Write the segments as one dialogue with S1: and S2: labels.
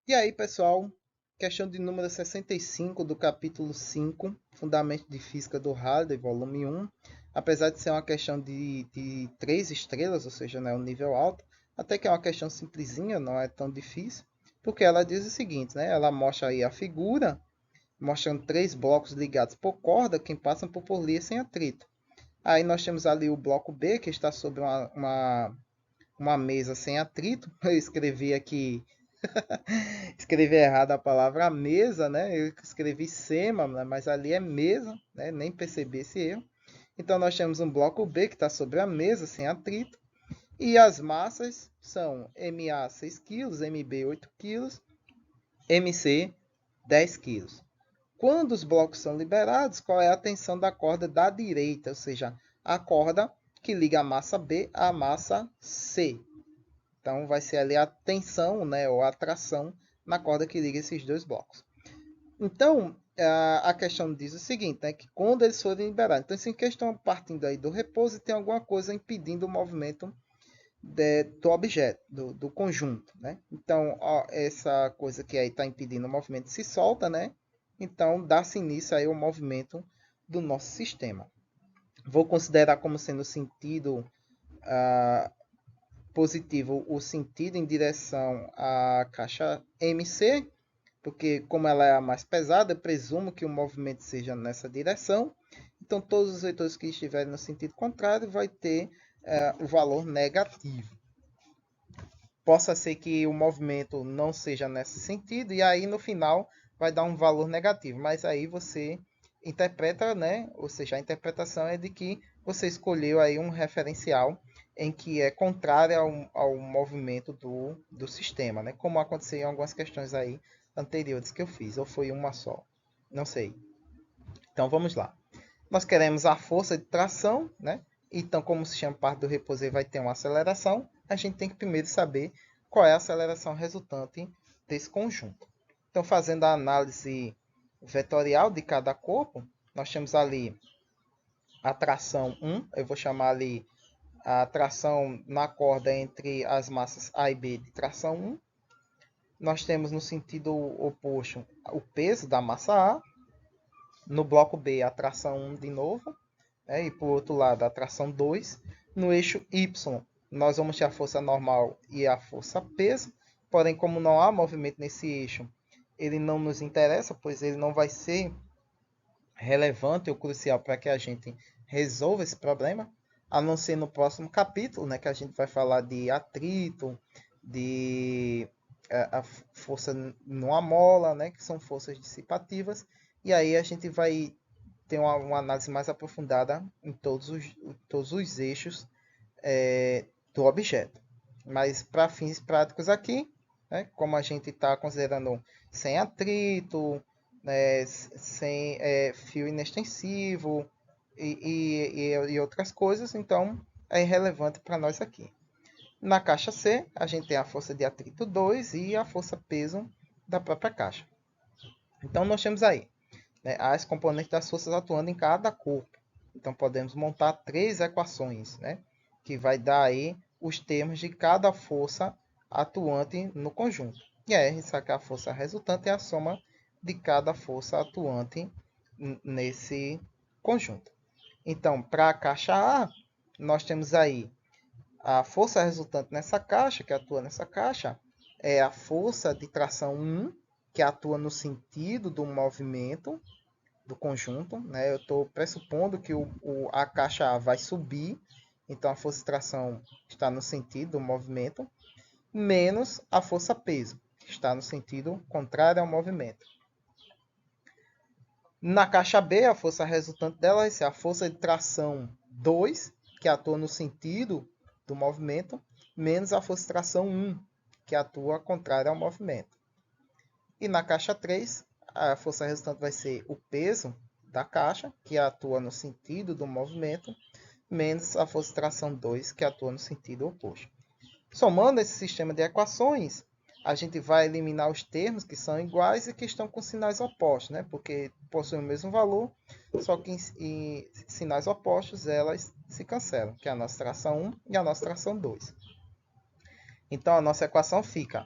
S1: E aí, pessoal, questão de número 65 do capítulo 5, Fundamentos de Física do Halliday, volume 1. Apesar de ser uma questão de 3 estrelas, ou seja, não é um nível alto, até que é uma questão simplesinha, não é tão difícil, porque ela diz o seguinte, né? Ela mostra aí a figura, mostrando 3 blocos ligados por corda que passam por polia sem atrito. Aí nós temos ali o bloco B, que está sobre uma mesa sem atrito. Eu escrevi aqui escrevi errado a palavra mesa, né? Eu escrevi sema, mas ali é mesa, né? Nem percebi esse erro. Então nós temos um bloco B que está sobre a mesa, sem atrito. E as massas são MA 6 kg, MB 8 kg, MC 10 kg. Quando os blocos são liberados, qual é a tensão da corda da direita? Ou seja, a corda que liga a massa B à massa C. Então vai ser ali a tensão, né, ou a tração na corda que liga esses dois blocos. Então, a questão diz o seguinte, né, que quando eles forem liberados, então se questão partindo aí do repouso, tem alguma coisa impedindo o movimento do objeto, do conjunto, né? Então, ó, essa coisa que aí está impedindo o movimento se solta, né? Então, dá-se início aí ao movimento do nosso sistema. Vou considerar como sendo sentido positivo o sentido em direção à caixa MC, porque como ela é a mais pesada, eu presumo que o movimento seja nessa direção. Então todos os vetores que estiverem no sentido contrário vai ter o valor negativo. Possa ser que o movimento não seja nesse sentido e aí no final vai dar um valor negativo, mas aí você interpreta, né? Ou seja, a interpretação é de que você escolheu aí um referencial em que é contrário ao movimento do sistema, né? Como aconteceu em algumas questões aí anteriores que eu fiz, ou foi uma só, não sei. Então vamos lá. Nós queremos a força de tração, né? Então, como se chama parte do repouso e vai ter uma aceleração, a gente tem que primeiro saber qual é a aceleração resultante desse conjunto. Então, fazendo a análise vetorial de cada corpo, nós temos ali a tração 1, eu vou chamar ali a tração na corda entre as massas A e B de tração 1. Nós temos no sentido oposto o peso da massa A. No bloco B, a tração 1 de novo. E por outro lado, a tração 2. No eixo Y, nós vamos ter a força normal e a força peso. Porém, como não há movimento nesse eixo, ele não nos interessa, pois ele não vai ser relevante ou crucial para que a gente resolva esse problema, a não ser no próximo capítulo, né, que a gente vai falar de atrito, de a força numa mola, né, que são forças dissipativas, e aí a gente vai ter uma análise mais aprofundada em todos os eixos do objeto. Mas para fins práticos aqui, né, como a gente está considerando sem atrito, né, sem fio inextensivo e outras coisas, então é irrelevante para nós aqui. Na caixa C, a gente tem a força de atrito 2 e a força peso da própria caixa. Então nós temos aí, né, as componentes das forças atuando em cada corpo. Então podemos montar 3 equações, né, que vai dar aí os termos de cada força atuante no conjunto. E aí a gente sabe que a força resultante é a soma de cada força atuante nesse conjunto. Então, para a caixa A, nós temos aí a força resultante nessa caixa, que atua nessa caixa, é a força de tração 1, que atua no sentido do movimento do conjunto. Né? Eu estou pressupondo que a caixa A vai subir, então a força de tração está no sentido do movimento, menos a força peso, que está no sentido contrário ao movimento. Na caixa B, a força resultante dela vai ser a força de tração 2, que atua no sentido do movimento, menos a força de tração 1, que atua contrário ao movimento. E na caixa 3, a força resultante vai ser o peso da caixa, que atua no sentido do movimento, menos a força de tração 2, que atua no sentido oposto. Somando esse sistema de equações, a gente vai eliminar os termos que são iguais e que estão com sinais opostos, né? Porque possuem o mesmo valor, só que em sinais opostos elas se cancelam, que é a nossa tração 1 e a nossa tração 2. Então a nossa equação fica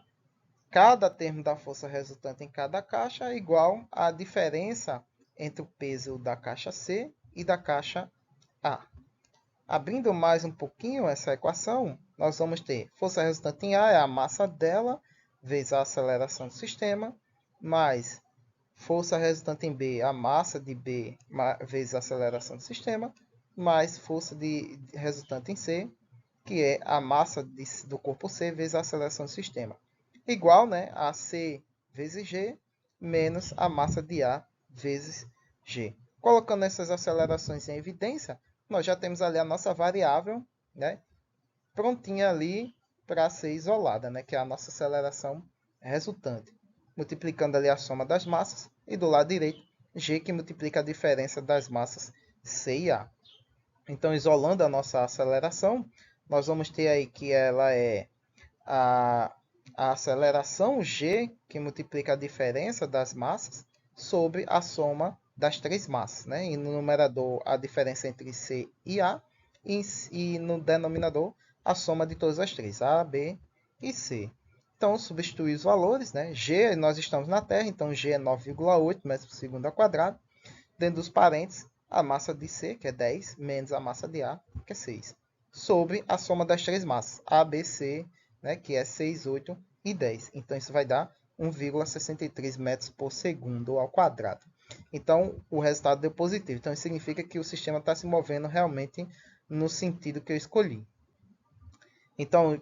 S1: cada termo da força resultante em cada caixa é igual à diferença entre o peso da caixa C e da caixa A. Abrindo mais um pouquinho essa equação, nós vamos ter força resultante em A é a massa dela, vezes a aceleração do sistema, mais força resultante em B, a massa de B, vezes a aceleração do sistema, mais força resultante em C, que é a massa do corpo C, vezes a aceleração do sistema. Igual, né, a C vezes G, menos a massa de A vezes G. Colocando essas acelerações em evidência, nós já temos ali a nossa variável, né, prontinha ali para ser isolada, né, que é a nossa aceleração resultante. Multiplicando ali a soma das massas e do lado direito, G, que multiplica a diferença das massas C e A. Então, isolando a nossa aceleração, nós vamos ter aí que ela é a aceleração G, que multiplica a diferença das massas, sobre a soma das três massas. Né? E no numerador, a diferença entre C e A, e no denominador, a soma de todas as três, A, B e C. Então, substituir os valores, né? G, nós estamos na Terra, então G é 9,8 metros por segundo ao quadrado. Dentro dos parênteses, a massa de C, que é 10, menos a massa de A, que é 6. Sobre a soma das três massas, A, B, C, né, que é 6, 8 e 10. Então, isso vai dar 1,63 metros por segundo ao quadrado. Então, o resultado deu positivo. Então, isso significa que o sistema está se movendo realmente no sentido que eu escolhi. Então,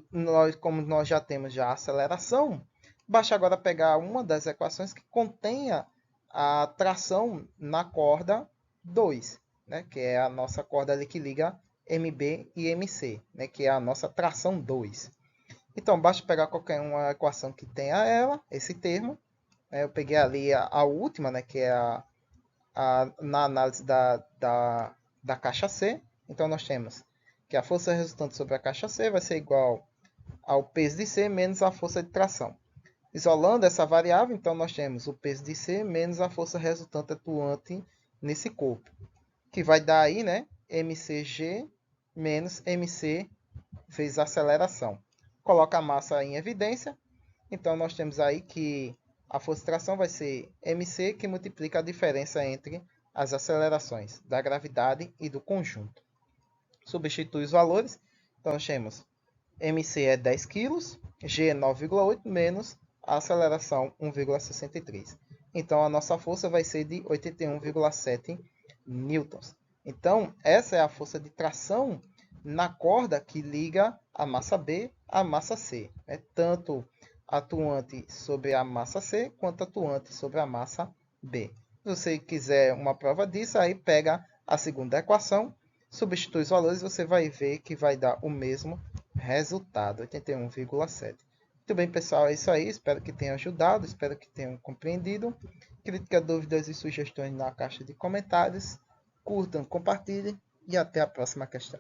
S1: como nós já temos a aceleração, basta agora pegar uma das equações que contenha a tração na corda 2, né, que é a nossa corda ali que liga MB e MC, né, que é a nossa tração 2. Então, basta pegar qualquer uma equação que tenha ela, esse termo. Eu peguei ali a última, né, que é na análise da caixa C. Então, nós temos que a força resultante sobre a caixa C vai ser igual ao peso de C menos a força de tração. Isolando essa variável, então, nós temos o peso de C menos a força resultante atuante nesse corpo, que vai dar aí, né, mcg menos mc vezes a aceleração. Coloca a massa em evidência, então nós temos aí que a força de tração vai ser mc, que multiplica a diferença entre as acelerações da gravidade e do conjunto. Substitui os valores, então nós temos mc é 10 kg, g é 9,8 menos a aceleração 1,63. Então a nossa força vai ser de 81,7 newtons. Então essa é a força de tração na corda que liga a massa B à massa C. É tanto atuante sobre a massa C quanto atuante sobre a massa B. Se você quiser uma prova disso, aí pega a segunda equação, substitui os valores, você vai ver que vai dar o mesmo resultado, 81,7. Muito bem, pessoal, é isso aí. Espero que tenha ajudado, espero que tenham compreendido. Críticas, dúvidas e sugestões na caixa de comentários. Curtam, compartilhem e até a próxima questão.